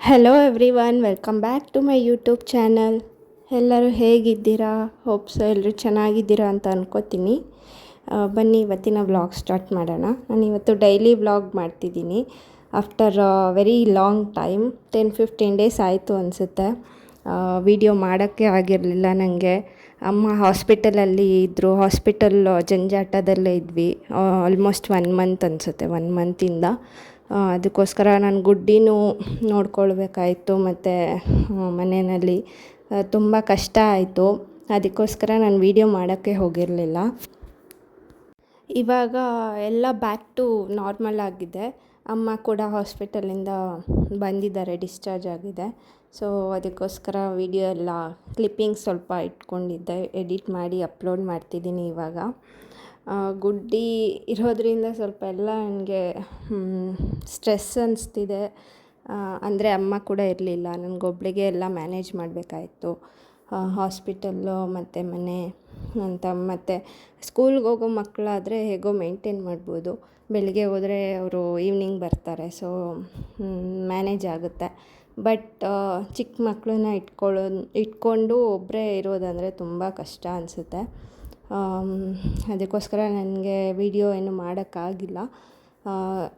Hello everyone, welcome back to my YouTube channel. ಎಲ್ಲರೂ ಹೇಗಿದ್ದೀರಾ? ಹೋಪ್ಸು ಎಲ್ಲರೂ ಚೆನ್ನಾಗಿದ್ದೀರಾ ಅಂತ ಅನ್ಕೋತೀನಿ. ಬನ್ನಿ ಇವತ್ತಿನ ವ್ಲಾಗ್ ಸ್ಟಾರ್ಟ್ ಮಾಡೋಣ. ನಾನು ಇವತ್ತು ಡೈಲಿ ವ್ಲಾಗ್ ಮಾಡ್ತಿದ್ದೀನಿ. After very long time 10-15 days ಆಯಿತು ಅನಿಸುತ್ತೆ. ವಿಡಿಯೋ ಮಾಡೋಕ್ಕೆ ಆಗಿರಲಿಲ್ಲ ನನಗೆ. ಅಮ್ಮ ಹಾಸ್ಪಿಟಲಲ್ಲಿ ಇದ್ದರು. ಹಾಸ್ಪಿಟಲ್ ಜಂಜಾಟದಲ್ಲೇ ಇದ್ವಿ. ಆಲ್ಮೋಸ್ಟ್ 1 ಮಂತ್ ಅನಿಸುತ್ತೆ, 1 ಮಂತಿಂದ. ಅದಕ್ಕೋಸ್ಕರ ನಾನು ಗುಡ್ಡಿನೂ ನೋಡ್ಕೊಳ್ಬೇಕಾಯಿತು ಮತ್ತು ಮನೆಯಲ್ಲಿ ತುಂಬ ಕಷ್ಟ ಆಯಿತು. ಅದಕ್ಕೋಸ್ಕರ ನಾನು ವೀಡಿಯೋ ಮಾಡೋಕ್ಕೆ ಹೋಗಿರಲಿಲ್ಲ. ಇವಾಗ ಎಲ್ಲ ಬ್ಯಾಕ್ ಟು ನಾರ್ಮಲ್ ಆಗಿದೆ. ಅಮ್ಮ ಕೂಡ ಹಾಸ್ಪಿಟಲಿಂದ ಬಂದಿದ್ದಾರೆ, ಡಿಸ್ಚಾರ್ಜ್ ಆಗಿದೆ. ಸೊ ಅದಕ್ಕೋಸ್ಕರ ವೀಡಿಯೋ ಎಲ್ಲ ಕ್ಲಿಪ್ಪಿಂಗ್ಸ್ ಸ್ವಲ್ಪ ಇಟ್ಕೊಂಡಿದ್ದೆ, ಎಡಿಟ್ ಮಾಡಿ ಅಪ್ಲೋಡ್ ಮಾಡ್ತಿದ್ದೀನಿ ಇವಾಗ. ಗುಡ್ಡಿ ಇರೋದ್ರಿಂದ ಸ್ವಲ್ಪ ಎಲ್ಲ ನನಗೆ ಸ್ಟ್ರೆಸ್ ಅನಿಸ್ತಿದೆ. ಅಂದರೆ ಅಮ್ಮ ಕೂಡ ಇರಲಿಲ್ಲ, ನನಗೊಬ್ಳಿಗೆ ಎಲ್ಲ ಮ್ಯಾನೇಜ್ ಮಾಡಬೇಕಾಯಿತು. ಹಾಸ್ಪಿಟಲ್ಲು ಮತ್ತು ಮನೆ ಅಂತ. ಮತ್ತು ಸ್ಕೂಲ್ಗೆ ಹೋಗೋ ಮಕ್ಕಳಾದರೆ ಹೇಗೋ ಮೇಂಟೈನ್ ಮಾಡ್ಬೋದು. ಬೆಳಿಗ್ಗೆ ಹೋದರೆ ಅವರು ಈವ್ನಿಂಗ್ ಬರ್ತಾರೆ, ಸೊ ಮ್ಯಾನೇಜ್ ಆಗುತ್ತೆ. ಬಟ್ ಚಿಕ್ಕ ಮಕ್ಕಳನ್ನ ಇಟ್ಕೊಂಡು ಒಬ್ಬರೇ ಇರೋದಂದರೆ ತುಂಬ ಕಷ್ಟ ಅನಿಸುತ್ತೆ. ಅದಕ್ಕೋಸ್ಕರ ನನಗೆ ವೀಡಿಯೋ ಏನು ಮಾಡೋಕ್ಕಾಗಿಲ್ಲ.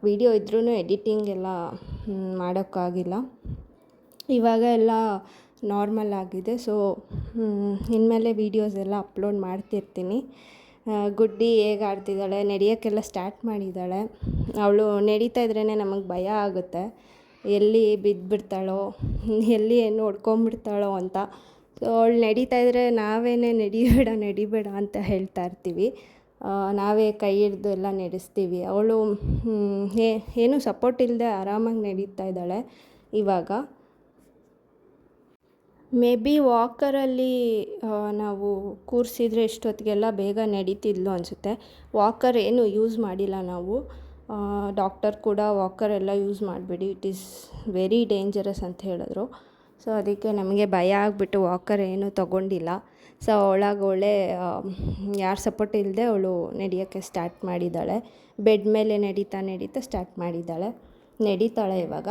ವೀಡಿಯೋ ಇದ್ರೂ ಎಡಿಟಿಂಗ್ ಎಲ್ಲ ಮಾಡೋಕ್ಕಾಗಿಲ್ಲ. ಇವಾಗ ಎಲ್ಲ ನಾರ್ಮಲ್ ಆಗಿದೆ. ಸೊ ಇನ್ಮೇಲೆ ವೀಡಿಯೋಸ್ ಎಲ್ಲ ಅಪ್ಲೋಡ್ ಮಾಡ್ತಿರ್ತೀನಿ. ಗುಡ್ಡಿ ಹೇಗೆ ಆಡ್ತಿದ್ದಾಳೆ, ನಡೆಯೋಕ್ಕೆಲ್ಲ ಸ್ಟಾರ್ಟ್ ಮಾಡಿದ್ದಾಳೆ. ಅವಳು ನಡೀತಾ ಇದ್ರೇ ನಮಗೆ ಭಯ ಆಗುತ್ತೆ, ಎಲ್ಲಿ ಬಿದ್ದುಬಿಡ್ತಾಳೋ, ಎಲ್ಲಿ ಏನು ಹೊಡ್ಕೊಂಬಿಡ್ತಾಳೋ ಅಂತ. ಸೊ ಅವಳು ನಡೀತಾ ಇದ್ದರೆ ನಾವೇನೇ ನಡಿಬೇಡ ಅಂತ ಹೇಳ್ತಾ ಇರ್ತೀವಿ. ನಾವೇ ಕೈ ಹಿಡ್ದು ಎಲ್ಲ ನಡೆಸ್ತೀವಿ. ಅವಳು ಏನೂ ಸಪೋರ್ಟ್ ಇಲ್ಲದೆ ಆರಾಮಾಗಿ ನಡೀತಾ ಇದ್ದಾಳೆ ಇವಾಗ. ಮೇ ಬಿ ವಾಕರಲ್ಲಿ ನಾವು ಕೂರಿಸಿದ್ರೆ ಇಷ್ಟೊತ್ತಿಗೆಲ್ಲ ಬೇಗ ನಡೀತಿದ್ಲು ಅನಿಸುತ್ತೆ. ವಾಕರ್ ಏನು ಯೂಸ್ ಮಾಡಿಲ್ಲ ನಾವು. ಡಾಕ್ಟರ್ ಕೂಡ ವಾಕರ್ ಎಲ್ಲ ಯೂಸ್ ಮಾಡಬೇಡಿ, ಇಟ್ ಈಸ್ ವೆರಿ ಡೇಂಜರಸ್ ಅಂತ ಹೇಳಿದ್ರು. ಸೊ ಅದಕ್ಕೆ ನಮಗೆ ಭಯ ಆಗಿಬಿಟ್ಟು ವಾಕರ್ ಏನೂ ತೊಗೊಂಡಿಲ್ಲ. ಸೊ ಅವಳೇ ಯಾರ ಸಪೋರ್ಟ್ ಇಲ್ಲದೆ ಅವಳು ನಡೆಯೋಕ್ಕೆ ಸ್ಟಾರ್ಟ್ ಮಾಡಿದ್ದಾಳೆ. ಬೆಡ್ ಮೇಲೆ ನಡೀತಾ ಸ್ಟಾರ್ಟ್ ಮಾಡಿದ್ದಾಳೆ. ನಡೀತಾಳೆ ಇವಾಗ.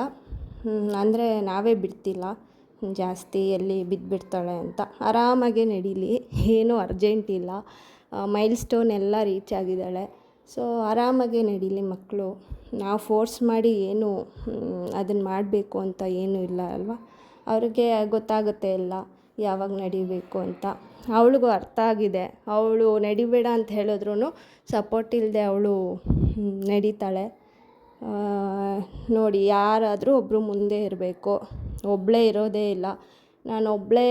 ಅಂದರೆ ನಾವೇ ಬಿಡ್ತಿಲ್ಲ ಜಾಸ್ತಿ, ಎಲ್ಲಿ ಬಿದ್ದುಬಿಡ್ತಾಳೆ ಅಂತ. ಆರಾಮಾಗೆ ನಡೀಲಿ, ಏನೂ ಅರ್ಜೆಂಟ್ ಇಲ್ಲ. ಮೈಲ್ ಸ್ಟೋನ್ ಎಲ್ಲ ರೀಚ್ ಆಗಿದ್ದಾಳೆ. ಸೊ ಆರಾಮಾಗೆ ನಡೀಲಿ ಮಕ್ಕಳು. ನಾವು ಫೋರ್ಸ್ ಮಾಡಿ ಏನು ಅದನ್ನು ಮಾಡಬೇಕು ಅಂತ ಏನೂ ಇಲ್ಲ ಅಲ್ವಾ. ಅವ್ರಿಗೆ ಗೊತ್ತಾಗುತ್ತೆ ಎಲ್ಲ ಯಾವಾಗ ನಡಿಬೇಕು ಅಂತ. ಅವಳಿಗೂ ಅರ್ಥ ಆಗಿದೆ. ಅವಳು ನಡಿಬೇಡ ಅಂತ ಹೇಳಿದ್ರು ಸಪೋರ್ಟ್ ಇಲ್ಲದೆ ಅವಳು ನಡೀತಾಳೆ. ನೋಡಿ, ಯಾರಾದರೂ ಒಬ್ಬರು ಮುಂದೆ ಇರಬೇಕು, ಒಬ್ಬಳೇ ಇರೋದೇ ಇಲ್ಲ. ನಾನು ಒಬ್ಬಳೇ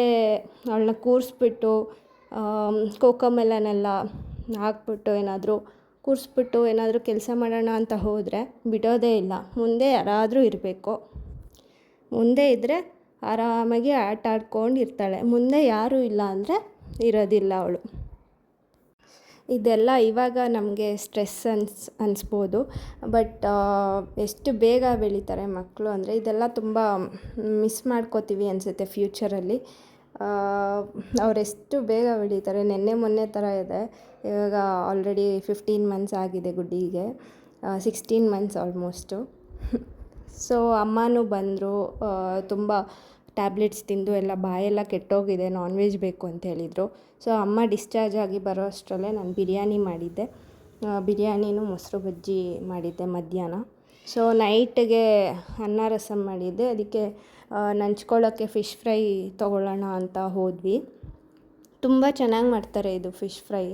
ಅವಳನ್ನ ಕೂರಿಸ್ಬಿಟ್ಟು ಕೋಕೋಮೆಲನೆಲ್ಲ ಹಾಕ್ಬಿಟ್ಟು ಏನಾದರೂ ಕೆಲಸ ಮಾಡೋಣ ಅಂತ ಹೋದರೆ ಬಿಡೋದೇ ಇಲ್ಲ. ಮುಂದೆ ಯಾರಾದರೂ ಇರಬೇಕು. ಮುಂದೆ ಇದ್ದರೆ ಆರಾಮಾಗಿ ಆಟ ಆಡ್ಕೊಂಡು ಇರ್ತಾಳೆ. ಮುಂದೆ ಯಾರೂ ಇಲ್ಲ ಅಂದರೆ ಇರೋದಿಲ್ಲ ಅವಳು. ಇದೆಲ್ಲ ಇವಾಗ ನಮಗೆ ಸ್ಟ್ರೆಸ್ ಅನಿಸ್ಬೋದು. ಬಟ್ ಎಷ್ಟು ಬೇಗ ಬೆಳೀತಾರೆ ಮಕ್ಕಳು ಅಂದರೆ ಇದೆಲ್ಲ ತುಂಬ ಮಿಸ್ ಮಾಡ್ಕೋತೀವಿ ಅನಿಸುತ್ತೆ ಫ್ಯೂಚರಲ್ಲಿ. ಅವರೆಷ್ಟು ಬೇಗ ಬೆಳೀತಾರೆ. ಮೊನ್ನೆ ಥರ ಇದೆ. ಇವಾಗ ಆಲ್ರೆಡಿ 15 ಮಂತ್ಸ್ ಆಗಿದೆ ಗುಡ್ಡಿಗೆ, 16 ಮಂತ್ಸ್ ಆಲ್ಮೋಸ್ಟು. ಸೊ ಅಮ್ಮನೂ ಬಂದರು. ತುಂಬ ಟ್ಯಾಬ್ಲೆಟ್ಸ್ ತಿಂದು ಎಲ್ಲ ಬಾಯೆಲ್ಲ ಕೆಟ್ಟೋಗಿದೆ, ನಾನ್ ವೆಜ್ ಬೇಕು ಅಂತ ಹೇಳಿದರು. ಸೊ ಅಮ್ಮ ಡಿಸ್ಚಾರ್ಜ್ ಆಗಿ ಬರೋ ಅಷ್ಟರಲ್ಲೇ ನಾನು ಬಿರಿಯಾನಿ ಮಾಡಿದ್ದೆ. ಬಿರಿಯಾನಿನೂ ಮೊಸರು ಬಜ್ಜಿ ಮಾಡಿದ್ದೆ ಮಧ್ಯಾಹ್ನ. ಸೊ ನೈಟ್ಗೆ ಅನ್ನ ರಸಮ್ ಮಾಡಿದ್ದೆ. ಅದಕ್ಕೆ ನಂಚ್ಕೊಳ್ಳೋಕ್ಕೆ ಫಿಶ್ ಫ್ರೈ ತೊಗೊಳ್ಳೋಣ ಅಂತ ಹೋದ್ವಿ. ತುಂಬ ಚೆನ್ನಾಗಿ ಮಾಡ್ತಾರೆ ಇದು ಫಿಶ್ ಫ್ರೈ.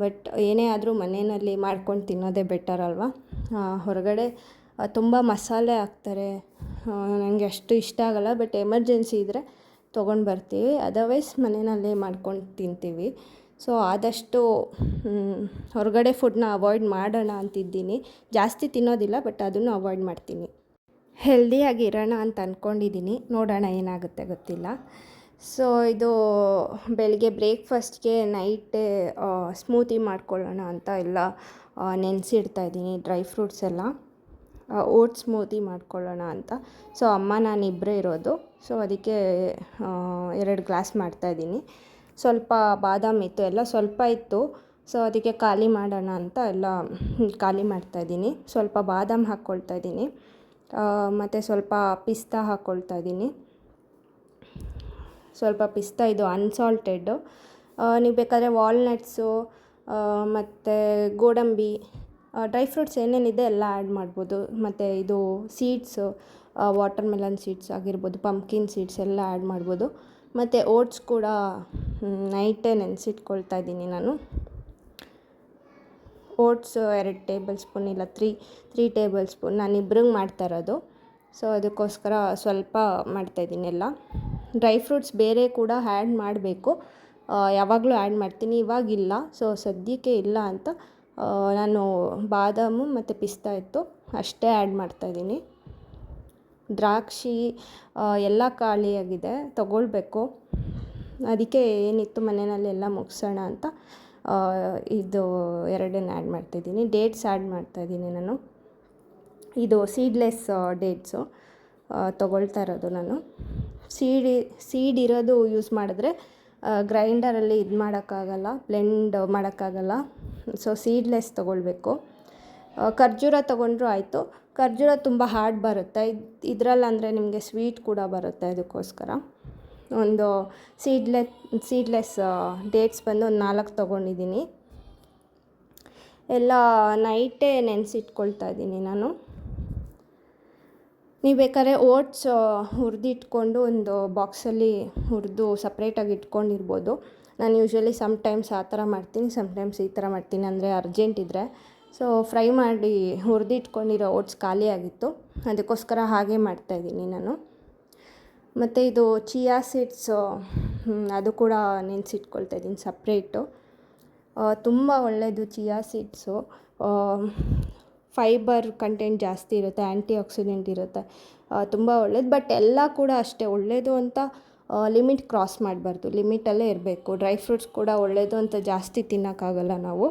ಬಟ್ ಏನೇ ಆದರೂ ಮನೆಯಲ್ಲಿ ಮಾಡ್ಕೊಂಡು ತಿನ್ನೋದೇ ಬೆಟರ್ ಅಲ್ವಾ. ಹೊರಗಡೆ ತುಂಬ ಮಸಾಲೆ ಹಾಕ್ತಾರೆ, ನನಗೆ ಅಷ್ಟು ಇಷ್ಟ ಆಗೋಲ್ಲ. ಬಟ್ ಎಮರ್ಜೆನ್ಸಿ ಇದ್ದರೆ ತೊಗೊಂಡು ಬರ್ತೀವಿ, ಅದರ್ವೈಸ್ ಮನೆಯಲ್ಲೇ ಮಾಡ್ಕೊಂಡು ತಿಂತೀವಿ. ಸೊ ಆದಷ್ಟು ಹೊರಗಡೆ ಫುಡ್ನ ಅವಾಯ್ಡ್ ಮಾಡೋಣ ಅಂತಿದ್ದೀನಿ. ಜಾಸ್ತಿ ತಿನ್ನೋದಿಲ್ಲ, ಬಟ್ ಅದನ್ನು ಅವಾಯ್ಡ್ ಮಾಡ್ತೀನಿ. ಹೆಲ್ದಿಯಾಗಿರೋಣ ಅಂತ ಅಂದ್ಕೊಂಡಿದ್ದೀನಿ. ನೋಡೋಣ ಏನಾಗುತ್ತೆ ಗೊತ್ತಿಲ್ಲ. ಸೊ ಇದು ಬೆಳಗ್ಗೆ ಬ್ರೇಕ್ಫಾಸ್ಟ್ಗೆ ನೈಟೇ ಸ್ಮೂತಿ ಮಾಡ್ಕೊಳ್ಳೋಣ ಅಂತ ಎಲ್ಲ ನೆನೆಸಿಡ್ತಾಯಿದ್ದೀನಿ, ಡ್ರೈ ಫ್ರೂಟ್ಸ್ ಎಲ್ಲ. ಓಟ್ಸ್ ಸ್ಮೂತಿ ಮಾಡ್ಕೊಳ್ಳೋಣ ಅಂತ. ಸೊ ಅಮ್ಮ ನಾನು ಇಬ್ಬರೇ ಇರೋದು. ಸೊ ಅದಕ್ಕೆ 2 ಗ್ಲಾಸ್ ಮಾಡ್ತಾಯಿದ್ದೀನಿ. ಸ್ವಲ್ಪ ಬಾದಾಮ್ ಇತ್ತು, ಎಲ್ಲ ಸ್ವಲ್ಪ ಇತ್ತು. ಸೊ ಅದಕ್ಕೆ ಖಾಲಿ ಮಾಡೋಣ ಅಂತ ಎಲ್ಲ ಖಾಲಿ ಮಾಡ್ತಾಯಿದ್ದೀನಿ. ಸ್ವಲ್ಪ ಬಾದಾಮ್ ಹಾಕ್ಕೊಳ್ತಾಯಿದ್ದೀನಿ. ಮತ್ತು ಸ್ವಲ್ಪ ಪಿಸ್ತಾ ಹಾಕ್ಕೊಳ್ತಾ ಇದ್ದೀನಿ. ಸ್ವಲ್ಪ ಪಿಸ್ತಾ ಇದು ಅನ್ಸಾಲ್ಟೆಡ್ಡು. ನೀವು ಬೇಕಾದರೆ ವಾಲ್ನಟ್ಸು ಮತ್ತು ಗೋಡಂಬಿ, ಡ್ರೈ ಫ್ರೂಟ್ಸ್ ಏನೇನಿದೆ ಎಲ್ಲ ಆ್ಯಡ್ ಮಾಡ್ಬೋದು. ಮತ್ತು ಇದು ಸೀಡ್ಸು, ವಾಟರ್ ಮೆಲನ್ ಸೀಡ್ಸ್ ಆಗಿರ್ಬೋದು, ಪಂಪ್ಕಿನ್ ಸೀಡ್ಸ್ ಎಲ್ಲ ಆ್ಯಡ್ ಮಾಡ್ಬೋದು. ಮತ್ತು ಓಟ್ಸ್ ಕೂಡ ನೈಟೇ ನೆನೆಸಿಟ್ಕೊಳ್ತಾ ಇದ್ದೀನಿ ನಾನು. ಓಟ್ಸ್ 2 ಟೇಬಲ್ ಸ್ಪೂನ್ ಇಲ್ಲ 3 ಟೇಬಲ್ ಸ್ಪೂನ್, ನಾನಿಬ್ರಿಗೆ ಮಾಡ್ತಾ ಇರೋದು. ಸೊ ಅದಕ್ಕೋಸ್ಕರ ಸ್ವಲ್ಪ ಮಾಡ್ತಾಯಿದ್ದೀನಿ ಎಲ್ಲ. ಡ್ರೈ ಫ್ರೂಟ್ಸ್ ಬೇರೆ ಕೂಡ ಆ್ಯಡ್ ಮಾಡಬೇಕು, ಯಾವಾಗಲೂ ಆ್ಯಡ್ ಮಾಡ್ತೀನಿ, ಇವಾಗಿಲ್ಲ. ಸೊ ಸದ್ಯಕ್ಕೆ ಇಲ್ಲ ಅಂತ ನಾನು ಬಾದಾಮು ಮತ್ತು ಪಿಸ್ತಾ ಇತ್ತು ಅಷ್ಟೇ ಆ್ಯಡ್ ಮಾಡ್ತಾಯಿದ್ದೀನಿ. ದ್ರಾಕ್ಷಿ ಎಲ್ಲ ಖಾಲಿಯಾಗಿದೆ, ತೊಗೊಳ್ಬೇಕು. ಅದಕ್ಕೆ ಏನಿತ್ತು ಮನೆಯಲ್ಲೆಲ್ಲ ಮುಗಿಸೋಣ ಅಂತ ಇದು 2 ಆ್ಯಡ್ ಮಾಡ್ತಾಯಿದ್ದೀನಿ. ಡೇಟ್ಸ್ ಆ್ಯಡ್ ಮಾಡ್ತಾಯಿದ್ದೀನಿ ನಾನು. ಇದು ಸೀಡ್ಲೆಸ್ ಡೇಟ್ಸು ತೊಗೊಳ್ತಾ ಇರೋದು ನಾನು. ಸೀಡ್ ಇರೋದು ಯೂಸ್ ಮಾಡಿದ್ರೆ ಗ್ರೈಂಡರಲ್ಲಿ ಇದು ಮಾಡೋಕ್ಕಾಗಲ್ಲ, ಬ್ಲೆಂಡ್ ಮಾಡೋಕ್ಕಾಗಲ್ಲ. ಸೊ ಸೀಡ್ಲೆಸ್ ತೊಗೊಳ್ಬೇಕು. ಖರ್ಜೂರ ತೊಗೊಂಡ್ರೂ ಆಯಿತು. ಖರ್ಜೂರ ತುಂಬ ಹಾರ್ಡ್ ಬರುತ್ತೆ, ಇದರಲ್ಲಂದರೆ ನಿಮಗೆ ಸ್ವೀಟ್ ಕೂಡ ಬರುತ್ತೆ. ಅದಕ್ಕೋಸ್ಕರ ಒಂದು ಸೀಡ್ಲೆಸ್ ಡೇಟ್ಸ್ ಬಂದು ಒಂದು 4 ತೊಗೊಂಡಿದ್ದೀನಿ. ಎಲ್ಲ ನೈಟೇ ನೆನೆಸಿಟ್ಕೊಳ್ತಾ ಇದ್ದೀನಿ ನಾನು. ನೀವು ಬೇಕಾದ್ರೆ ಓಟ್ಸ್ ಹುರಿದಿಟ್ಕೊಂಡು ಒಂದು ಬಾಕ್ಸಲ್ಲಿ ಹುರಿದು ಸಪ್ರೇಟಾಗಿ ಇಟ್ಕೊಂಡಿರ್ಬೋದು. ನಾನು ಯೂಶ್ವಲಿ ಸಮ್ಟೈಮ್ಸ್ ಆ ಥರ ಮಾಡ್ತೀನಿ, ಸಮ್ಟೈಮ್ಸ್ ಈ ಥರ ಮಾಡ್ತೀನಿ, ಅಂದರೆ ಅರ್ಜೆಂಟ್ ಇದ್ದರೆ. ಸೊ ಫ್ರೈ ಮಾಡಿ ಹುರಿದಿಟ್ಕೊಂಡಿರೋ ಓಟ್ಸ್ ಖಾಲಿಯಾಗಿತ್ತು, ಅದಕ್ಕೋಸ್ಕರ ಹಾಗೆ ಮಾಡ್ತಾಯಿದ್ದೀನಿ ನಾನು. ಮತ್ತು ಇದು ಚಿಯಾ ಸೀಡ್ಸು, ಅದು ಕೂಡ ನೆನೆಸಿಟ್ಕೊಳ್ತಾ ಇದ್ದೀನಿ ಸಪ್ರೇಟು. ತುಂಬ ಒಳ್ಳೆಯದು ಚಿಯಾ ಸೀಡ್ಸು. ಫೈಬರ್ ಕಂಟೆಂಟ್ ಜಾಸ್ತಿ ಇರುತ್ತೆ, ಆ್ಯಂಟಿ ಆಕ್ಸಿಡೆಂಟ್ ಇರುತ್ತೆ, ತುಂಬ ಒಳ್ಳೇದು. ಬಟ್ ಎಲ್ಲ ಕೂಡ ಅಷ್ಟೇ ಒಳ್ಳೆಯದು ಅಂತ ಲಿಮಿಟ್ ಕ್ರಾಸ್ ಮಾಡಬಾರ್ದು, ಲಿಮಿಟಲ್ಲೇ ಇರಬೇಕು. ಡ್ರೈ ಫ್ರೂಟ್ಸ್ ಕೂಡ ಒಳ್ಳೆಯದು ಅಂತ ಜಾಸ್ತಿ ತಿನ್ನೋಕ್ಕಾಗಲ್ಲ ನಾವು,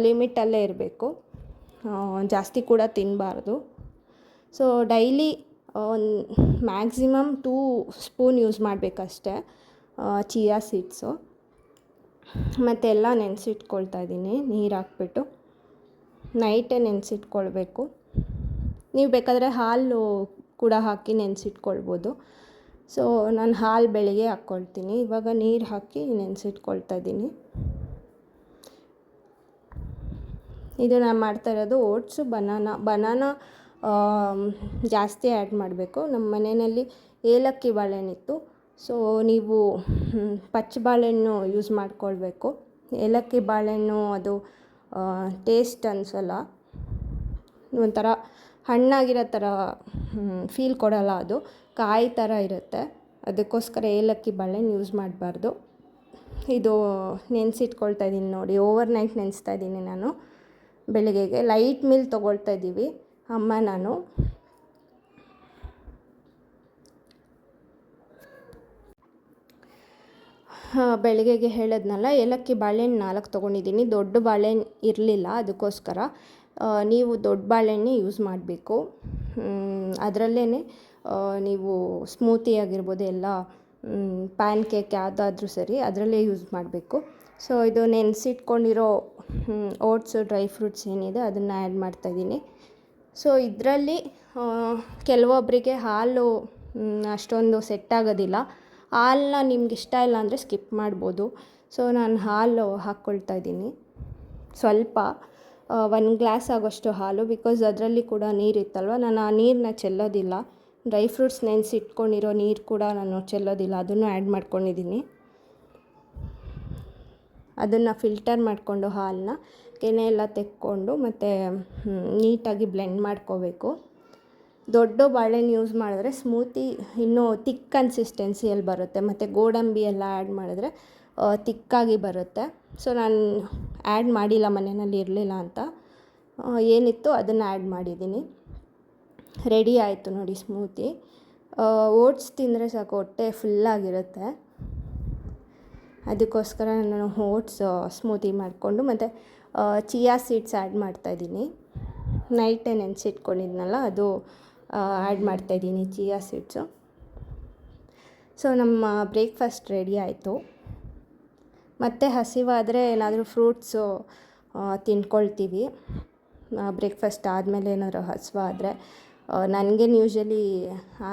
ಲಿಮಿಟಲ್ಲೇ ಇರಬೇಕು, ಜಾಸ್ತಿ ಕೂಡ ತಿನ್ನಬಾರ್ದು. ಸೊ ಡೈಲಿ ಒಂದು ಮ್ಯಾಕ್ಸಿಮಮ್ 2 ಸ್ಪೂನ್ ಯೂಸ್ ಮಾಡಬೇಕಷ್ಟೆ ಚಿಯಾ ಸೀಡ್ಸು. ಮತ್ತು ಎಲ್ಲ ನೆನೆಸಿಟ್ಕೊಳ್ತಾ ಇದ್ದೀನಿ, ನೀರು ಹಾಕ್ಬಿಟ್ಟು ನೈಟೇ ನೆನೆಸಿಟ್ಕೊಳ್ಬೇಕು. ನೀವು ಬೇಕಾದರೆ ಹಾಲು ಕೂಡ ಹಾಕಿ ನೆನೆಸಿಟ್ಕೊಳ್ಬೋದು. ಸೊ ನಾನು ಹಾಲು ಬೆಳಿಗ್ಗೆ ಹಾಕ್ಕೊಳ್ತೀನಿ, ಇವಾಗ ನೀರು ಹಾಕಿ ನೆನೆಸಿಟ್ಕೊಳ್ತಾ ಇದ್ದೀನಿ. ಇದು ನಾನು ಮಾಡ್ತಾ ಇರೋದು ಓಟ್ಸು, ಬನಾನಾ ಜಾಸ್ತಿ ಆ್ಯಡ್ ಮಾಡಬೇಕು. ನಮ್ಮ ಮನೆಯಲ್ಲಿ ಏಲಕ್ಕಿ ಬಾಳೆಹಣ್ಣಿತ್ತು, ಸೊ ನೀವು ಪಚ್ಚ ಬಾಳೆಹಣ್ಣು ಯೂಸ್ ಮಾಡ್ಕೊಳ್ಬೇಕು. ಏಲಕ್ಕಿ ಬಾಳೆಹಣ್ಣು ಅದು ಟೇಸ್ಟ್ ಅನಿಸಲ್ಲ, ಒಂಥರ ಹಣ್ಣಾಗಿರೋ ಥರ ಫೀಲ್ ಕೊಡೋಲ್ಲ, ಅದು ಕಾಯಿ ಥರ ಇರುತ್ತೆ. ಅದಕ್ಕೋಸ್ಕರ ಏಲಕ್ಕಿ ಬಾಳೆಹಣ್ಣು ಯೂಸ್ ಮಾಡಬಾರ್ದು. ಇದು ನೆನೆಸಿಟ್ಕೊಳ್ತಾ ಇದ್ದೀನಿ ನೋಡಿ, ಓವರ್ ನೈಟ್ ನೆನೆಸ್ತಾ ಇದ್ದೀನಿ ನಾನು. ಬೆಳಿಗ್ಗೆಗೆ ಲೈಟ್ ಮೀಲ್ ತೊಗೊಳ್ತಾ ಇದ್ದೀವಿ ಅಮ್ಮ ನಾನು. ಬೆಳಿಗ್ಗೆಗೆ ಹೇಳಿದ್ನಲ್ಲ, ಏಲಕ್ಕಿ ಬಾಳೆಹಣ್ಣು 4 ತೊಗೊಂಡಿದ್ದೀನಿ. ದೊಡ್ಡ ಬಾಳೆಹಣ್ಣು ಇರಲಿಲ್ಲ, ಅದಕ್ಕೋಸ್ಕರ ನೀವು ದೊಡ್ಡ ಬಾಳೆಹಣ್ಣೆ ಯೂಸ್ ಮಾಡಬೇಕು. ಅದರಲ್ಲೇ ನೀವು ಸ್ಮೂತಿ ಆಗಿರ್ಬೋದು, ಎಲ್ಲ ಪ್ಯಾನ್ ಕೇಕ್ ಯಾವುದಾದ್ರೂ ಸರಿ ಅದರಲ್ಲೇ ಯೂಸ್ ಮಾಡಬೇಕು. ಸೊ ಇದು ನೆನೆಸಿಟ್ಕೊಂಡಿರೋ ಓಟ್ಸು, ಡ್ರೈ ಫ್ರೂಟ್ಸ್ ಏನಿದೆ ಅದನ್ನು ಆ್ಯಡ್ ಮಾಡ್ತಾಯಿದ್ದೀನಿ. ಸೊ ಇದರಲ್ಲಿ ಕೆಲವೊಬ್ಬರಿಗೆ ಹಾಲು ಅಷ್ಟೊಂದು ಸೆಟ್ ಆಗೋದಿಲ್ಲ. ಹಾಲನ್ನ ನಿಮ್ಗೆ ಇಷ್ಟ ಇಲ್ಲ ಅಂದರೆ ಸ್ಕಿಪ್ ಮಾಡ್ಬೋದು. ಸೊ ನಾನು ಹಾಲು ಹಾಕ್ಕೊಳ್ತಾ ಇದ್ದೀನಿ ಸ್ವಲ್ಪ, 1 ಗ್ಲಾಸ್ ಆಗೋಷ್ಟು ಹಾಲು, ಬಿಕಾಸ್ ಅದರಲ್ಲಿ ಕೂಡ ನೀರಿತ್ತಲ್ವ, ನಾನು ಆ ನೀರನ್ನ ಚೆಲ್ಲೋದಿಲ್ಲ. ಡ್ರೈ ಫ್ರೂಟ್ಸ್ ನೆನೆಸಿಟ್ಕೊಂಡಿರೋ ನೀರು ಕೂಡ ನಾನು ಚೆಲ್ಲೋದಿಲ್ಲ, ಅದನ್ನು ಆ್ಯಡ್ ಮಾಡ್ಕೊಂಡಿದ್ದೀನಿ. ಅದನ್ನು ಫಿಲ್ಟರ್ ಮಾಡಿಕೊಂಡು ಹಾಲನ್ನ ಕೆನೆ ಎಲ್ಲ ತೆಕ್ಕೊಂಡು ಮತ್ತು ನೀಟಾಗಿ ಬ್ಲೆಂಡ್ ಮಾಡ್ಕೋಬೇಕು. ದೊಡ್ಡ ಬಾಳೆಹಣ್ಣು ಯೂಸ್ ಮಾಡಿದ್ರೆ ಸ್ಮೂತಿ ಇನ್ನೂ ತಿಕ್ ಕನ್ಸಿಸ್ಟೆನ್ಸಿಯಲ್ಲಿ ಬರುತ್ತೆ, ಮತ್ತು ಗೋಡಂಬಿ ಎಲ್ಲ ಆ್ಯಡ್ ಮಾಡಿದ್ರೆ ತಿಕ್ಕಾಗಿ ಬರುತ್ತೆ. ಸೊ ನಾನು ಆ್ಯಡ್ ಮಾಡಿಲ್ಲ, ಮನೆಯಲ್ಲಿ ಇರಲಿಲ್ಲ ಅಂತ, ಏನಿತ್ತು ಅದನ್ನು ಆ್ಯಡ್ ಮಾಡಿದ್ದೀನಿ. ರೆಡಿ ಆಯಿತು ನೋಡಿ ಸ್ಮೂತಿ. ಓಟ್ಸ್ ತಿಂದರೆ ಸಾಕು, ಹೊಟ್ಟೆ ಫುಲ್ಲಾಗಿರುತ್ತೆ. ಅದಕ್ಕೋಸ್ಕರ ನಾನು ಓಟ್ಸ್ ಸ್ಮೂತಿ ಮಾಡಿಕೊಂಡು ಮತ್ತು ಚಿಯಾ ಸೀಡ್ಸ್ ಆ್ಯಡ್ ಮಾಡ್ತಾಯಿದ್ದೀನಿ. ನೈಟೇ ನೆನೆಸಿಟ್ಕೊಂಡಿದ್ನಲ್ಲ, ಅದು ಆ್ಯಡ್ ಮಾಡ್ತಾಯಿದ್ದೀನಿ ಚಿಯಾ ಸೀಡ್ಸು. ಸೊ ನಮ್ಮ ಬ್ರೇಕ್ಫಾಸ್ಟ್ ರೆಡಿ ಆಯಿತು. ಮತ್ತು ಹಸಿವಾದರೆ ಏನಾದರೂ ಫ್ರೂಟ್ಸು ತಿನ್ಕೊಳ್ತೀವಿ ಬ್ರೇಕ್ಫಾಸ್ಟ್ ಆದಮೇಲೆ. ಏನಾದರೂ ಹಸಿವಾದರೆ ನನಗೇನು ಯೂಶ್ವಲಿ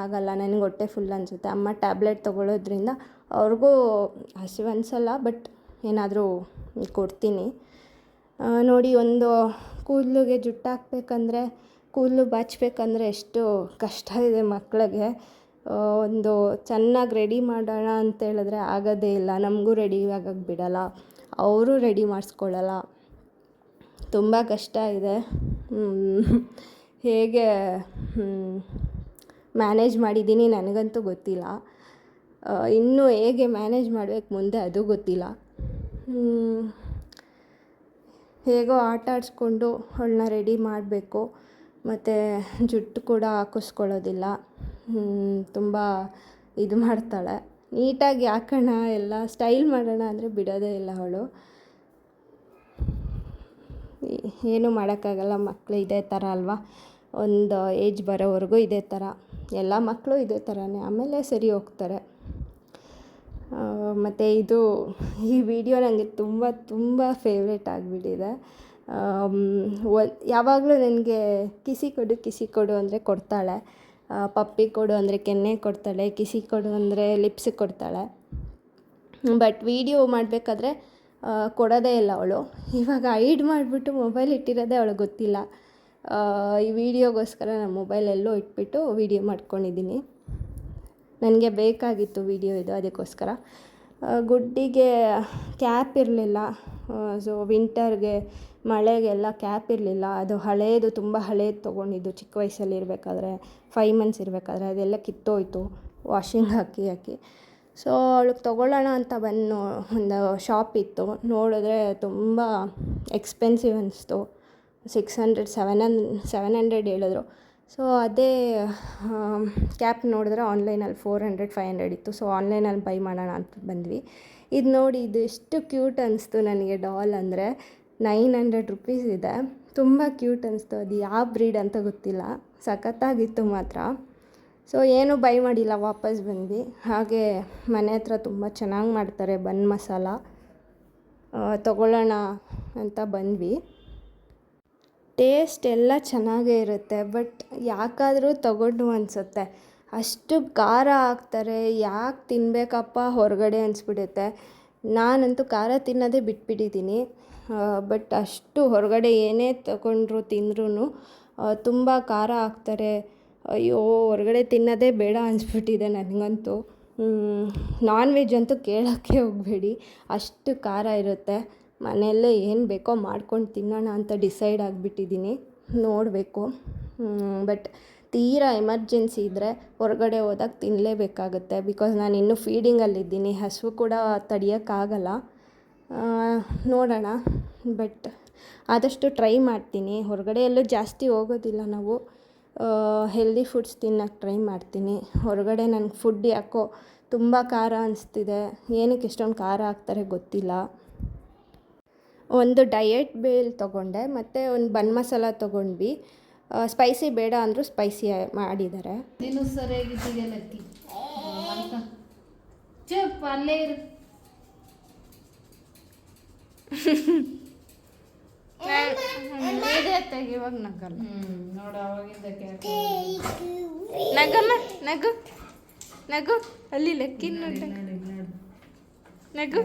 ಆಗಲ್ಲ, ನನಗೆ ಹೊಟ್ಟೆ ಫುಲ್ ಅನಿಸುತ್ತೆ. ಅಮ್ಮ ಟ್ಯಾಬ್ಲೆಟ್ ತೊಗೊಳ್ಳೋದ್ರಿಂದ ಅವ್ರಿಗೂ ಹಸಿವು ಅನಿಸಲ್ಲ, ಬಟ್ ಏನಾದರೂ ಕೊಡ್ತೀನಿ. ನೋಡಿ, ಒಂದು ಕೂದಲಿಗೆ ಜುಟ್ಟು ಹಾಕ್ಬೇಕಂದ್ರೆ, ಕೂದಲು ಬಾಚಬೇಕಂದ್ರೆ ಎಷ್ಟು ಕಷ್ಟ ಇದೆ ಮಕ್ಕಳಿಗೆ. ಒಂದು ಚೆನ್ನಾಗಿ ರೆಡಿ ಮಾಡೋಣ ಅಂತೇಳಿದ್ರೆ ಆಗೋದೇ ಇಲ್ಲ. ನಮಗೂ ರೆಡಿ ಆಗಕ್ಕೆ ಬಿಡಲ್ಲ, ಅವರು ರೆಡಿ ಮಾಡಿಸ್ಕೊಳ್ಳಲ್ಲ. ತುಂಬ ಕಷ್ಟ ಇದೆ. ಹೇಗೆ ಮ್ಯಾನೇಜ್ ಮಾಡಿದ್ದೀನಿ ನನಗಂತೂ ಗೊತ್ತಿಲ್ಲ. ಇನ್ನೂ ಹೇಗೆ ಮ್ಯಾನೇಜ್ ಮಾಡಬೇಕು ಮುಂದೆ ಅದು ಗೊತ್ತಿಲ್ಲ. ಹೇಗೋ ಆಟ ಆಡಿಸ್ಕೊಂಡು ಅವಳನ್ನ ರೆಡಿ ಮಾಡಬೇಕು. ಮತ್ತು ಜುಟ್ಟು ಕೂಡ ಹಾಕಿಸ್ಕೊಳ್ಳೋದಿಲ್ಲ, ತುಂಬ ಇದು ಮಾಡ್ತಾಳೆ. ನೀಟಾಗಿ ಹಾಕೋಣ, ಎಲ್ಲ ಸ್ಟೈಲ್ ಮಾಡೋಣ ಅಂದರೆ ಬಿಡೋದೇ ಇಲ್ಲ ಅವಳು. ಏನೂ ಮಾಡೋಕ್ಕಾಗಲ್ಲ, ಮಕ್ಕಳು ಇದೇ ಥರ ಅಲ್ವಾ, ಒಂದು ಏಜ್ ಬರೋವರೆಗೂ ಇದೇ ಥರ. ಎಲ್ಲ ಮಕ್ಕಳು ಇದೇ ಥರನೇ, ಆಮೇಲೆ ಸರಿ ಹೋಗ್ತಾರೆ. ಮತ್ತು ಈ ವಿಡಿಯೋ ನನಗೆ ತುಂಬ ಫೇವ್ರೇಟ್ ಆಗಿಬಿಟ್ಟಿದೆ. ಯಾವಾಗಲೂ ನನಗೆ ಕಿಸಿ ಕೊಡು ಅಂದರೆ ಕೊಡ್ತಾಳೆ, ಪಪ್ಪಿ ಕೊಡು ಅಂದರೆ ಕೆನ್ನೆ ಕೊಡ್ತಾಳೆ, ಕಿಸಿ ಕೊಡು ಅಂದರೆ ಲಿಪ್ಸಿಗೆ ಕೊಡ್ತಾಳೆ. ಬಟ್ ವಿಡಿಯೋ ಮಾಡಬೇಕಾದ್ರೆ ಕೊಡೋದೇ ಇಲ್ಲ ಅವಳು. ಇವಾಗ ಹೈಡ್ ಮಾಡಿಬಿಟ್ಟು ಮೊಬೈಲ್ ಇಟ್ಟಿರೋದೇ ಅವಳಿಗೆ ಗೊತ್ತಿಲ್ಲ. ಈ ವಿಡಿಯೋಗೋಸ್ಕರ ನಾನು ಮೊಬೈಲ್ ಎಲ್ಲೋ ಇಟ್ಬಿಟ್ಟು ವಿಡಿಯೋ ಮಾಡ್ಕೊಂಡಿದ್ದೀನಿ. ನನಗೆ ಬೇಕಾಗಿತ್ತು ವಿಡಿಯೋ ಇದು, ಅದಕ್ಕೋಸ್ಕರ. ಗುಡ್ಡಿಗೆ ಕ್ಯಾಪ್ ಇರಲಿಲ್ಲ. ಸೊ ವಿಂಟರ್ಗೆ, ಮಳೆಗೆಲ್ಲ ಕ್ಯಾಪ್ ಇರಲಿಲ್ಲ. ಅದು ಹಳೇದು, ತುಂಬ ಹಳೇದು ತೊಗೊಂಡಿದ್ದು ಚಿಕ್ಕ ವಯಸ್ಸಲ್ಲಿ ಇರಬೇಕಾದ್ರೆ, 5 ಮಂತ್ಸ್ ಇರಬೇಕಾದ್ರೆ. ಅದೆಲ್ಲ ಕಿತ್ತೋಯ್ತು ವಾಷಿಂಗ್ ಹಾಕಿ. ಸೊ ಅವಳಿಗೆ ತೊಗೊಳ್ಳೋಣ ಅಂತ ಬಂದು ಒಂದು ಶಾಪ್ ಇತ್ತು, ನೋಡಿದ್ರೆ ತುಂಬ ಎಕ್ಸ್ಪೆನ್ಸಿವ್ ಅನಿಸ್ತು. 600 700 ಹೇಳಿದ್ರು. ಸೊ ಅದೇ ಕ್ಯಾಪ್ ನೋಡಿದ್ರೆ ಆನ್ಲೈನಲ್ಲಿ 400 500 ಇತ್ತು. ಸೊ ಆನ್ಲೈನಲ್ಲಿ ಬೈ ಮಾಡೋಣ ಅಂತ ಬಂದ್ವಿ. ಇದು ನೋಡಿ, ಇದು ಎಷ್ಟು ಕ್ಯೂಟ್ ಅನಿಸ್ತು ನನಗೆ. ಡಾಲ್ ಅಂದರೆ 900 ರುಪೀಸ್ ಇದೆ. ತುಂಬ ಕ್ಯೂಟ್ ಅನಿಸ್ತು. ಅದು ಯಾವ ಬ್ರೀಡ್ ಅಂತ ಗೊತ್ತಿಲ್ಲ, ಸಖತ್ತಾಗಿತ್ತು ಮಾತ್ರ. ಸೊ ಏನೂ ಬೈ ಮಾಡಿಲ್ಲ, ವಾಪಸ್ ಬಂದ್ವಿ. ಹಾಗೆ ಮನೆ ಹತ್ರ ತುಂಬ ಚೆನ್ನಾಗಿ ಮಾಡ್ತಾರೆ ಬನ್ ಮಸಾಲ, ತೊಗೊಳ್ಳೋಣ ಅಂತ ಬಂದ್ವಿ. ಟೇಸ್ಟ್ ಎಲ್ಲ ಚೆನ್ನಾಗೇ ಇರುತ್ತೆ, ಬಟ್ ಯಾಕಾದರೂ ತೊಗೊಂಡು ಅನಿಸುತ್ತೆ. ಅಷ್ಟು ಖಾರ ಹಾಕ್ತಾರೆ, ಯಾಕೆ ತಿನ್ನಬೇಕಪ್ಪ ಹೊರಗಡೆ ಅನಿಸ್ಬಿಡುತ್ತೆ. ನಾನಂತೂ ಖಾರ ತಿನ್ನೋದೇ ಬಿಟ್ಬಿಟ್ಟಿದ್ದೀನಿ. ಬಟ್ ಅಷ್ಟು ಹೊರಗಡೆ ಏನೇ ತಿಂದ್ರೂ ತುಂಬ ಖಾರ ಹಾಕ್ತಾರೆ. ಅಯ್ಯೋ, ಹೊರಗಡೆ ತಿನ್ನೋದೇ ಬೇಡ ಅನಿಸ್ಬಿಟ್ಟಿದೆ ನನಗಂತೂ. ನಾನ್ ವೆಜ್ ಅಂತೂ ಕೇಳೋಕ್ಕೆ ಹೋಗಬೇಡಿ, ಅಷ್ಟು ಖಾರ ಇರುತ್ತೆ. ಮನೆಯಲ್ಲೇ ಏನು ಬೇಕೋ ಮಾಡ್ಕೊಂಡು ತಿನ್ನೋಣ ಅಂತ ಡಿಸೈಡ್ ಆಗಿಬಿಟ್ಟಿದ್ದೀನಿ. ನೋಡಬೇಕು. ಬಟ್ ತೀರಾ ಎಮರ್ಜೆನ್ಸಿ ಇದ್ದರೆ ಹೊರಗಡೆ ಹೋದಾಗ ತಿನ್ನಲೇಬೇಕಾಗುತ್ತೆ. ಬಿಕಾಸ್ ನಾನು ಇನ್ನೂ ಫೀಡಿಂಗಲ್ಲಿದ್ದೀನಿ, ಹಸಿವು ಕೂಡ ತಡೆಯೋಕ್ಕಾಗಲ್ಲ. ನೋಡೋಣ. ಬಟ್ ಆದಷ್ಟು ಟ್ರೈ ಮಾಡ್ತೀನಿ. ಹೊರಗಡೆ ಎಲ್ಲೂ ಜಾಸ್ತಿ ಹೋಗೋದಿಲ್ಲ ನಾವು. ಹೆಲ್ದಿ ಫುಡ್ಸ್ ತಿನ್ನೋಕ್ಕೆ ಟ್ರೈ ಮಾಡ್ತೀನಿ. ಹೊರಗಡೆ ನನಗೆ ಫುಡ್ ಯಾಕೋ ತುಂಬ ಖಾರ ಅನಿಸ್ತಿದೆ. ಏನಕ್ಕೆ ಇಷ್ಟೊಂದು ಖಾರ ಹಾಕ್ತಾರೆ ಗೊತ್ತಿಲ್ಲ. ಒಂದು ಡಯಟ್ ಬೇಲ್ ತೊಗೊಂಡೆ, ಮತ್ತು ಒಂದು ಬನ್ ಮಸಾಲ ತೊಗೊಂಡ್ವಿ. ಸ್ಪೈಸಿ ಬೇಡ ಅಂದರೂ ಸ್ಪೈಸಿ ಮಾಡಿದ್ದಾರೆ. ನೀನು ಸರಿಯಾಗಿದ್ದೀಯಲ್ಲ ಚುಪ್ ಅಲ್ಲೇ ಇರು. ಇವಾಗ ನಗಲ್ಲ ನೋಡು, ಅವಾಗಿಂದ ನಗಲ್ಲ. ನಗು ಅಲ್ಲಿ ಲೆಕ್ಕಿನ ನಗು.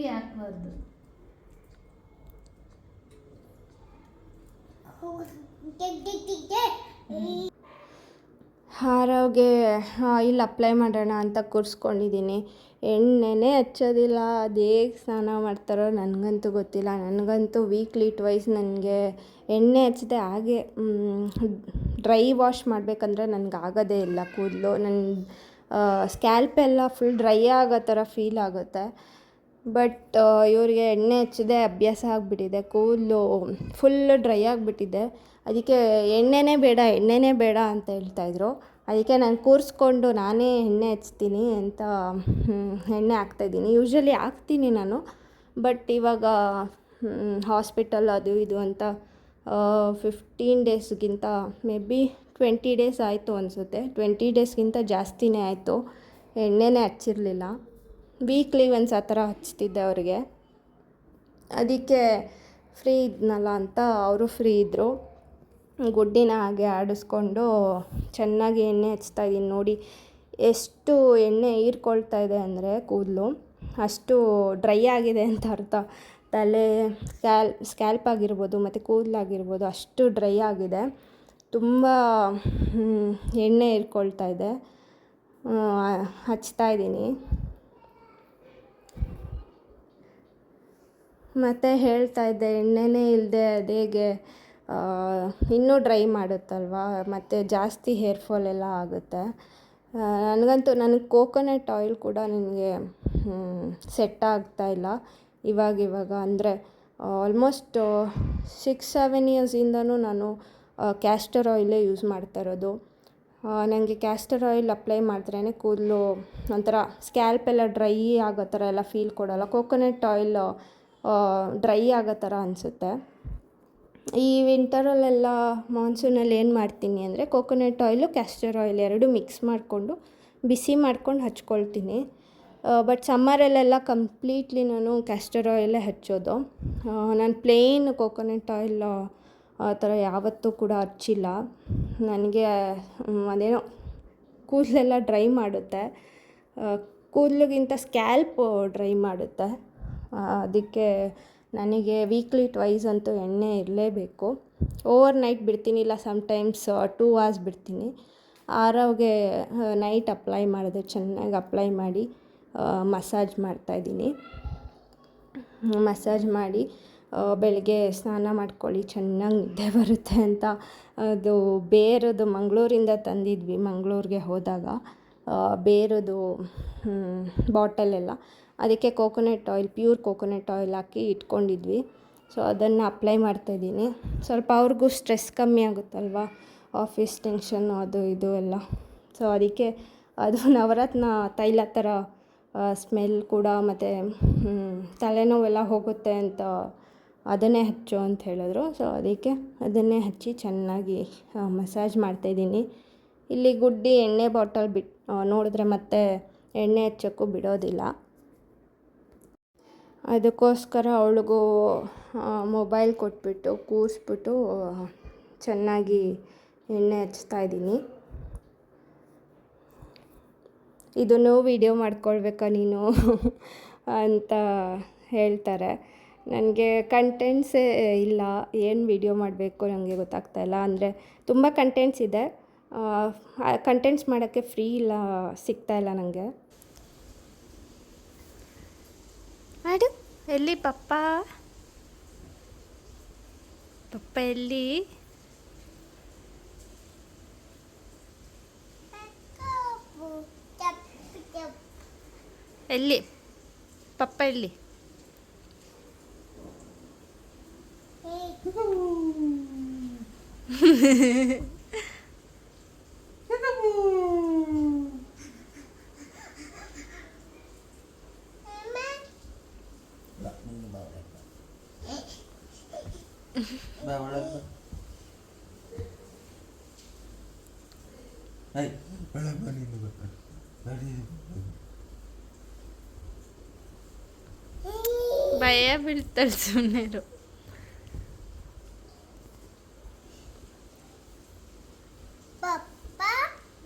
ಯಾಕಬಾರ್ದು. ಹಾರೋಗೆ ಆಯಿಲ್ ಅಪ್ಲೈ ಮಾಡೋಣ ಅಂತ ಕೂರಿಸ್ಕೊಂಡಿದ್ದೀನಿ. ಎಣ್ಣೆನೇ ಹಚ್ಚೋದಿಲ್ಲ. ಅದು ಹೇಗೆ ಸ್ನಾನ ಮಾಡ್ತಾರೋ ನನಗಂತೂ ಗೊತ್ತಿಲ್ಲ. ನನಗಂತೂ ವೀಕ್ಲಿ ಟ್ವೈಸ್ ನನಗೆ ಎಣ್ಣೆ ಹಚ್ಚದೆ ಹಾಗೆ ಡ್ರೈ ವಾಶ್ ಮಾಡಬೇಕಂದ್ರೆ ನನಗಾಗೋದೇ ಇಲ್ಲ. ಕೂದಲು ನನ್ನ ಸ್ಕ್ಯಾಲ್ಪೆಲ್ಲ ಫುಲ್ ಡ್ರೈ ಆಗೋ ಥರ ಫೀಲ್ ಆಗುತ್ತೆ. ಬಟ್ ಇವರಿಗೆ ಎಣ್ಣೆ ಹಚ್ಚದೆ ಅಭ್ಯಾಸ ಆಗಿಬಿಟ್ಟಿದೆ. ಕೂದಲು ಫುಲ್ಲು ಡ್ರೈ ಆಗಿಬಿಟ್ಟಿದೆ. ಅದಕ್ಕೆ ಎಣ್ಣೆನೇ ಬೇಡ ಅಂತ ಹೇಳ್ತಾಯಿದ್ರು. ಅದಕ್ಕೆ ನಾನು ಕೂರಿಸ್ಕೊಂಡು ನಾನೇ ಎಣ್ಣೆ ಹಚ್ತೀನಿ ಅಂತ ಎಣ್ಣೆ ಹಾಕ್ತಾಯಿದ್ದೀನಿ. ಯೂಶ್ವಲಿ ಹಾಕ್ತೀನಿ ನಾನು, ಬಟ್ ಇವಾಗ ಹಾಸ್ಪಿಟಲ್ ಅದು ಇದು ಅಂತ 15 ಡೇಸ್ಗಿಂತ ಮೇ ಬಿ 20 ಡೇಸ್ ಆಯಿತು ಅನಿಸುತ್ತೆ. 20 ಡೇಸ್ಗಿಂತ ಜಾಸ್ತಿನೇ ಆಯಿತು. ಎಣ್ಣೆನೇ ಹಚ್ಚಿರಲಿಲ್ಲ. ವೀಕ್ಲಿ ಒನ್ಸ್ ಆ ಥರ ಹಚ್ತಿದ್ದೆ ಅವ್ರಿಗೆ. ಅದಕ್ಕೆ ಫ್ರೀ ಇದ್ನಲ್ಲ ಅಂತ ಅವರು ಫ್ರೀ ಇದ್ದರು. ಗುಡ್ಡಿನ ಹಾಗೆ ಆಡಿಸ್ಕೊಂಡು ಚೆನ್ನಾಗಿ ಎಣ್ಣೆ ಹಚ್ತಾಯಿದ್ದೀನಿ. ನೋಡಿ ಎಷ್ಟು ಎಣ್ಣೆ ಹೀರ್ಕೊಳ್ತಾ ಇದೆ ಅಂದರೆ ಕೂದಲು ಅಷ್ಟು ಡ್ರೈ ಆಗಿದೆ ಅಂತ ಅರ್ಥ. ತಲೆ ಸ್ಕ್ಯಾಲ್ಪ್ ಆಗಿರ್ಬೋದು ಮತ್ತು ಕೂದಲಾಗಿರ್ಬೋದು ಅಷ್ಟು ಡ್ರೈ ಆಗಿದೆ. ತುಂಬ ಎಣ್ಣೆ ಹೀರ್ಕೊಳ್ತಾ ಇದೆ. ಹಚ್ತಾಯಿದ್ದೀನಿ. ಮತ್ತು ಹೇಳ್ತಾ ಇದ್ದೆ ಎಣ್ಣೆನೇ ಇಲ್ಲದೆ ಅದು ಹೇಗೆ ಇನ್ನೂ ಡ್ರೈ ಮಾಡುತ್ತಲ್ವ, ಮತ್ತು ಜಾಸ್ತಿ ಹೇರ್ ಫಾಲ್ ಎಲ್ಲ ಆಗುತ್ತೆ. ನನಗೆ ಕೋಕೋನಟ್ ಆಯಿಲ್ ಕೂಡ ನನಗೆ ಸೆಟ್ ಆಗ್ತಾಯಿಲ್ಲ ಇವಾಗ ಅಂದರೆ ಆಲ್ಮೋಸ್ಟ್ 6-7 ಇಯರ್ಸಿಂದನೂ ನಾನು ಕ್ಯಾಸ್ಟರ್ ಆಯಿಲೇ ಯೂಸ್ ಮಾಡ್ತಾ ಇರೋದು. ನನಗೆ ಕ್ಯಾಸ್ಟರ್ ಆಯಿಲ್ ಅಪ್ಲೈ ಮಾಡಿದ್ರೇ ಕೂದಲು ಒಂಥರ ಸ್ಕ್ಯಾಲ್ಪ್ ಎಲ್ಲ ಡ್ರೈ ಆಗೋ ಥರ ಎಲ್ಲ ಫೀಲ್ ಕೊಡೋಲ್ಲ. ಕೋಕೋನಟ್ ಆಯಿಲ್ ಡ್ರೈ ಆಗೋ ಥರ ಅನಿಸುತ್ತೆ. ಈ ವಿಂಟರಲ್ಲೆಲ್ಲ ಮಾನ್ಸೂನಲ್ಲಿ ಏನು ಮಾಡ್ತೀನಿ ಅಂದರೆ ಕೋಕೋನಟ್ ಆಯಿಲು ಕ್ಯಾಸ್ಟರ್ ಆಯಿಲ್ ಎರಡೂ ಮಿಕ್ಸ್ ಮಾಡಿಕೊಂಡು ಬಿಸಿ ಮಾಡ್ಕೊಂಡು ಹಚ್ಕೊಳ್ತೀನಿ. ಬಟ್ ಸಮ್ಮರಲ್ಲೆಲ್ಲ ಕಂಪ್ಲೀಟ್ಲಿ ನಾನು ಕ್ಯಾಸ್ಟರ್ ಆಯಿಲೇ ಹಚ್ಚೋದು. ನಾನು ಪ್ಲೇನ್ ಕೋಕೋನಟ್ ಆಯಿಲ್ ಆ ಥರ ಯಾವತ್ತೂ ಕೂಡ ಹಚ್ಚಿಲ್ಲ. ನನಗೆ ಅದೇನೋ ಕೂದಲೆಲ್ಲ ಡ್ರೈ ಮಾಡುತ್ತೆ, ಕೂದಲಿಗಿಂತ ಸ್ಕ್ಯಾಲ್ಪ್ ಡ್ರೈ ಮಾಡುತ್ತೆ. ಅದಕ್ಕೆ ನನಗೆ ವೀಕ್ಲಿ ಟ್ವೈಸ್ ಅಂತೂ ಎಣ್ಣೆ ಇರಲೇಬೇಕು. ಓವರ್ ನೈಟ್ ಬಿಡ್ತೀನಿ, ಇಲ್ಲ ಸಮ್ಟೈಮ್ಸ್ 2 hours ಬಿಡ್ತೀನಿ. ಆರೋಗೆ ನೈಟ್ ಅಪ್ಲೈ ಮಾಡಿದೆ, ಚೆನ್ನಾಗಿ ಅಪ್ಲೈ ಮಾಡಿ ಮಸಾಜ್ ಮಾಡ್ತಾಯಿದ್ದೀನಿ. ಮಸಾಜ್ ಮಾಡಿ ಬೆಳಗ್ಗೆ ಸ್ನಾನ ಮಾಡ್ಕೊಳ್ಳಿ ಚೆನ್ನಾಗಿ ನಿದ್ದೆ ಬರುತ್ತೆ ಅಂತ ಅದು ಬೇರದು ಮಂಗಳೂರಿಂದ ತಂದಿದ್ವಿ. ಮಂಗಳೂರಿಗೆ ಹೋದಾಗ ಬೇರದು ಬಾಟಲೆಲ್ಲ, ಅದಕ್ಕೆ coconut oil, pure coconut oil ಹಾಕಿ ಇಟ್ಕೊಂಡಿದ್ವಿ. ಸೊ ಅದನ್ನು ಅಪ್ಲೈ ಮಾಡ್ತಾಯಿದ್ದೀನಿ. ಸ್ವಲ್ಪ ಅವ್ರಿಗೂ ಸ್ಟ್ರೆಸ್ ಕಮ್ಮಿ ಆಗುತ್ತಲ್ವ, ಆಫೀಸ್ ಟೆನ್ಷನ್ನು ಅದು ಇದು ಎಲ್ಲ. ಸೊ ಅದಕ್ಕೆ ಅದು ನವರತ್ನ ತೈಲ ಥರ ಸ್ಮೆಲ್ ಕೂಡ, ಮತ್ತು ತಲೆನೋವೆಲ್ಲ ಹೋಗುತ್ತೆ ಅಂತ ಅದನ್ನೇ ಹಚ್ಚು ಅಂತ ಹೇಳಿದ್ರು. ಸೊ ಅದಕ್ಕೆ ಅದನ್ನೇ ಹಚ್ಚಿ ಚೆನ್ನಾಗಿ ಮಸಾಜ್ ಮಾಡ್ತಾಯಿದ್ದೀನಿ. ಇಲ್ಲಿ ಗುಡ್ಡಿ ಎಣ್ಣೆ ಬಾಟಲ್ ನೋಡಿದ್ರೆ ಮತ್ತೆ ಎಣ್ಣೆ ಹಚ್ಚೋಕ್ಕೂ ಬಿಡೋದಿಲ್ಲ. ಅದಕ್ಕೋಸ್ಕರ ಅವಳಿಗೂ ಮೊಬೈಲ್ ಕೊಟ್ಬಿಟ್ಟು ಕೂರಿಸ್ಬಿಟ್ಟು ಚೆನ್ನಾಗಿ ಎಣ್ಣೆ ಹಚ್ತಾಯಿದ್ದೀನಿ. ಇದನ್ನು ವೀಡಿಯೋ ಮಾಡ್ಕೊಳ್ಬೇಕಾ ನೀನು ಅಂತ ಹೇಳ್ತಾರೆ. ನನಗೆ ಕಂಟೆಂಟ್ಸೇ ಇಲ್ಲ, ಏನು ವೀಡಿಯೋ ಮಾಡಬೇಕು ನನಗೆ ಗೊತ್ತಾಗ್ತಾಯಿಲ್ಲ. ಅಂದರೆ ತುಂಬ ಕಂಟೆಂಟ್ಸ್ ಇದೆ, ಕಂಟೆಂಟ್ಸ್ ಮಾಡೋಕ್ಕೆ ಫ್ರೀ ಇಲ್ಲ, ಸಿಗ್ತಾಯಿಲ್ಲ ನನಗೆ. ಮಾಡು, ಎಲ್ಲಿ ಪಪ್ಪ ಎಲ್ಲಿ? ಎಲ್ಲಿ ಪಪ್ಪ ಎಲ್ಲಿ? ಭಯ ಬೀಳ್ತಾಳೆ, ಸುಮ್ಮನೆ ಇರು.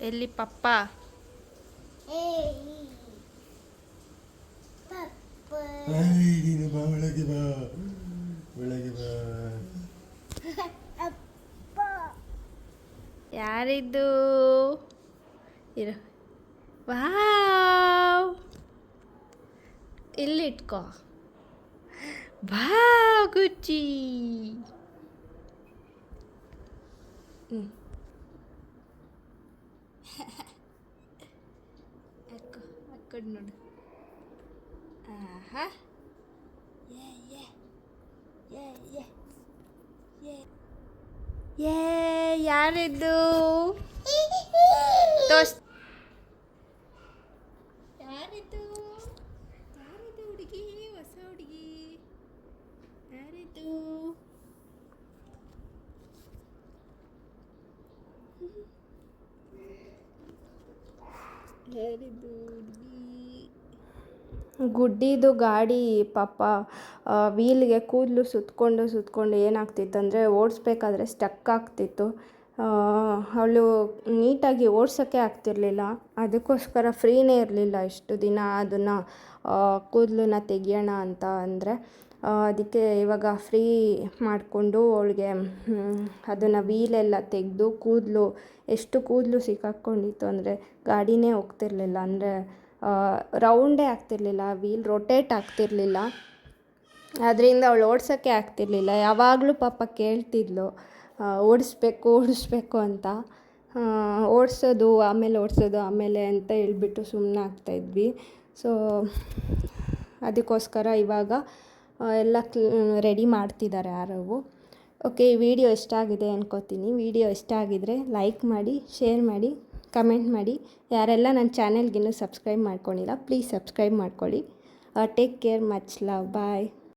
ಎಲ್ಲಿ ಪಪ್ಪ? ಯಾರಿದ್ದು? ಇರು. ವಾವ್, ಇಲ್ಲಿ ಇಟ್ಕೋ. ಬಾ ಗುಚ್ಚಿ. ಹಾಕೊಂಡು ನೋಡು. ಆಹಾ, ಯಾರಿದ್ದು? ಯಾರಿದ್ದು ಹುಡುಗಿ? ಹೊಸ ಹುಡುಗಿ ಯಾರಿದ್ದು? ಗುಡ್ಡಿದು ಗಾಡಿ ಪಾಪ ವೀಲ್ಗೆ ಕೂದಲು ಸುತ್ಕೊಂಡು ಏನಾಗ್ತಿತ್ತು ಅಂದರೆ ಓಡಿಸ್ಬೇಕಾದ್ರೆ ಸ್ಟಕ್ ಆಗ್ತಿತ್ತು. ಅವಳು ನೀಟಾಗಿ ಓಡ್ಸೋಕ್ಕೆ ಆಗ್ತಿರಲಿಲ್ಲ. ಅದಕ್ಕೋಸ್ಕರ ಫ್ರೀನೇ ಇರಲಿಲ್ಲ ಇಷ್ಟು ದಿನ ಅದನ್ನು ಕೂದಲನ್ನ ತೆಗಿಯೋಣ ಅಂತ ಅಂದರೆ. ಅದಕ್ಕೆ ಇವಾಗ ಫ್ರೀ ಮಾಡಿಕೊಂಡು ಅವಳಿಗೆ ಅದನ್ನು ವೀಲೆಲ್ಲ ತೆಗೆದು ಎಷ್ಟು ಕೂದಲು ಸಿಕ್ಕಾಕ್ಕೊಂಡಿತ್ತು ಅಂದರೆ ಗಾಡಿನೇ ಹೋಗ್ತಿರ್ಲಿಲ್ಲ. ಅಂದರೆ ರೌಂಡೇ ಆಗ್ತಿರ್ಲಿಲ್ಲ, ವೀಲ್ ರೊಟೇಟ್ ಆಗ್ತಿರಲಿಲ್ಲ. ಅದರಿಂದ ಅವಳು ಓಡ್ಸೋಕ್ಕೆ ಆಗ್ತಿರ್ಲಿಲ್ಲ. ಯಾವಾಗಲೂ ಪಾಪ ಕೇಳ್ತಿದ್ಲು ಓಡಿಸ್ಬೇಕು ಅಂತ. ಓಡಿಸೋದು ಆಮೇಲೆ ಅಂತ ಹೇಳ್ಬಿಟ್ಟು ಸುಮ್ಮನೆ ಆಗ್ತಾಯಿದ್ವಿ. ಸೊ ಅದಕ್ಕೋಸ್ಕರ ಇವಾಗ ಎಲ್ಲ ರೆಡಿ ಮಾಡ್ತಿದ್ದಾರೆ ಆರವು. ಓಕೆ, ಈ ವಿಡಿಯೋ ಇಷ್ಟ ಆಗಿದೆ ಅನ್ಕೋತೀನಿ. ವಿಡಿಯೋ ಇಷ್ಟ ಆಗಿದರೆ ಲೈಕ್ ಮಾಡಿ, ಶೇರ್ ಮಾಡಿ, ಕಮೆಂಟ್ ಮಾಡಿ. ಯಾರೆಲ್ಲ ನನ್ನ ಚಾನೆಲ್ಗಿನ್ನೂ ಸಬ್ಸ್ಕ್ರೈಬ್ ಮಾಡ್ಕೊಂಡಿಲ್ಲ ಪ್ಲೀಸ್ ಸಬ್ಸ್ಕ್ರೈಬ್ ಮಾಡ್ಕೊಳ್ಳಿ. ಟೇಕ್ ಕೇರ್, ಮಚ್ ಲವ್, ಬಾಯ್.